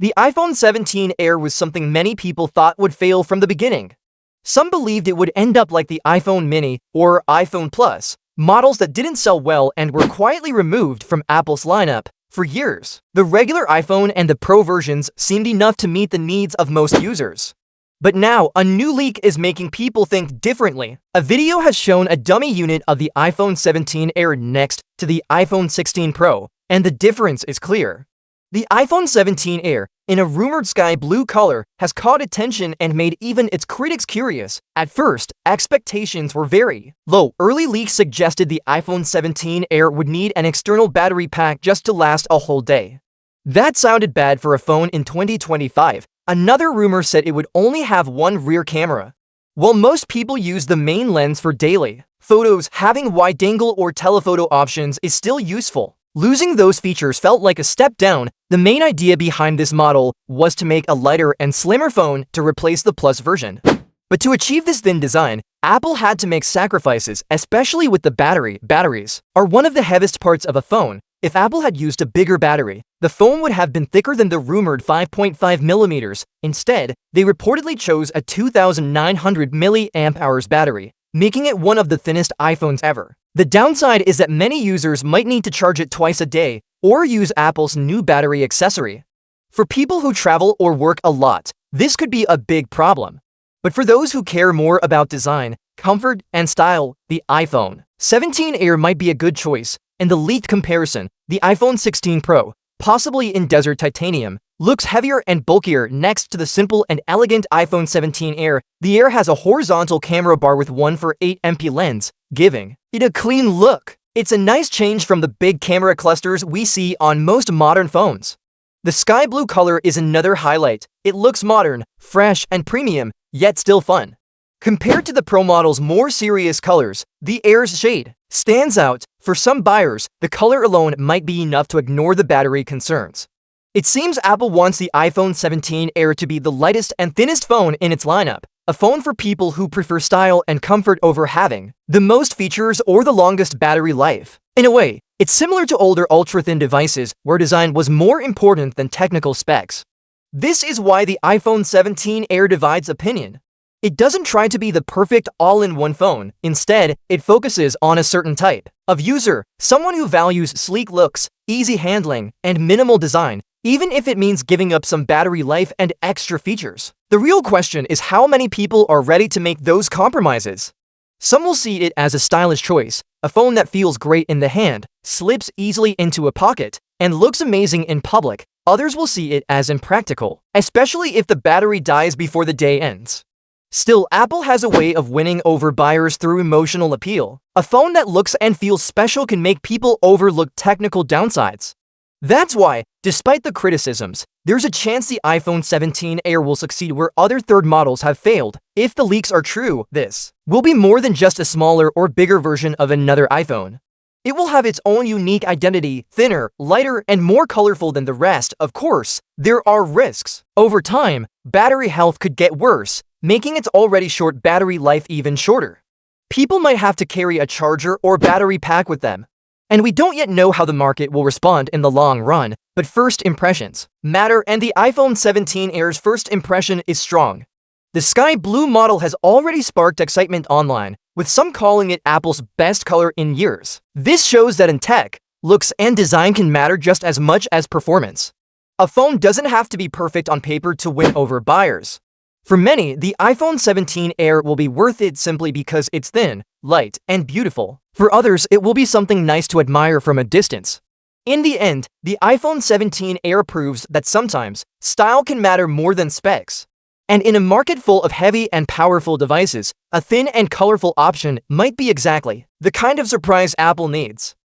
The iPhone 17 Air was something many people thought would fail from the beginning. Some believed it would end up like the iPhone Mini or iPhone Plus, models that didn't sell well and were quietly removed from Apple's lineup for years. The regular iPhone and the Pro versions seemed enough to meet the needs of most users. But now, a new leak is making people think differently. A video has shown a dummy unit of the iPhone 17 Air next to the iPhone 16 Pro, and the difference is clear. The iPhone 17 Air, in a rumored sky blue color, has caught attention and made even its critics curious. At first, expectations were very low. Early leaks suggested the iPhone 17 Air would need an external battery pack just to last a whole day. That sounded bad for a phone in 2025. Another rumor said it would only have one rear camera. While most people use the main lens for daily photos, having wide-angle or telephoto options is still useful. Losing those features felt like a step down. The main idea behind this model was to make a lighter and slimmer phone to replace the Plus version. But to achieve this thin design, Apple had to make sacrifices, especially with the battery. Batteries are one of the heaviest parts of a phone. If Apple had used a bigger battery, the phone would have been thicker than the rumored 5.5 millimeters. Instead, they reportedly chose a 2,900 mAh battery, making it one of the thinnest iPhones ever. The downside is that many users might need to charge it twice a day or use Apple's new battery accessory. For people who travel or work a lot, this could be a big problem. But for those who care more about design, comfort, and style, the iPhone 17 Air might be a good choice. In the leaked comparison, the iPhone 16 Pro, possibly in desert titanium, looks heavier and bulkier next to the simple and elegant iPhone 17 Air. The Air has a horizontal camera bar with 1.48 MP lens, giving it a clean look. It's a nice change from the big camera clusters we see on most modern phones. The sky blue color is another highlight. It looks modern, fresh, and premium, yet still fun. Compared to the Pro model's more serious colors, the Air's shade stands out. For some buyers, the color alone might be enough to ignore the battery concerns. It seems Apple wants the iPhone 17 Air to be the lightest and thinnest phone in its lineup, a phone for people who prefer style and comfort over having the most features or the longest battery life. In a way, it's similar to older ultra-thin devices where design was more important than technical specs. This is why the iPhone 17 Air divides opinion. It doesn't try to be the perfect all-in-one phone. Instead, it focuses on a certain type of user, someone who values sleek looks, easy handling, and minimal design, even if it means giving up some battery life and extra features. The real question is how many people are ready to make those compromises. Some will see it as a stylish choice, a phone that feels great in the hand, slips easily into a pocket, and looks amazing in public. Others will see it as impractical, especially if the battery dies before the day ends. Still, Apple has a way of winning over buyers through emotional appeal. A phone that looks and feels special can make people overlook technical downsides. That's why, despite the criticisms, there's a chance the iPhone 17 Air will succeed where other third models have failed. If the leaks are true, this will be more than just a smaller or bigger version of another iPhone. It will have its own unique identity, thinner, lighter, and more colorful than the rest. Of course, there are risks. Over time, battery health could get worse, making its already short battery life even shorter. People might have to carry a charger or battery pack with them. And we don't yet know how the market will respond in the long run, but first impressions matter, and the iPhone 17 Air's first impression is strong. The sky blue model has already sparked excitement online, with some calling it Apple's best color in years. This shows that in tech, looks and design can matter just as much as performance. A phone doesn't have to be perfect on paper to win over buyers. For many, the iPhone 17 Air will be worth it simply because it's thin, light, and beautiful. For others, it will be something nice to admire from a distance. In the end, the iPhone 17 Air proves that sometimes style can matter more than specs. And in a market full of heavy and powerful devices, a thin and colorful option might be exactly the kind of surprise Apple needs.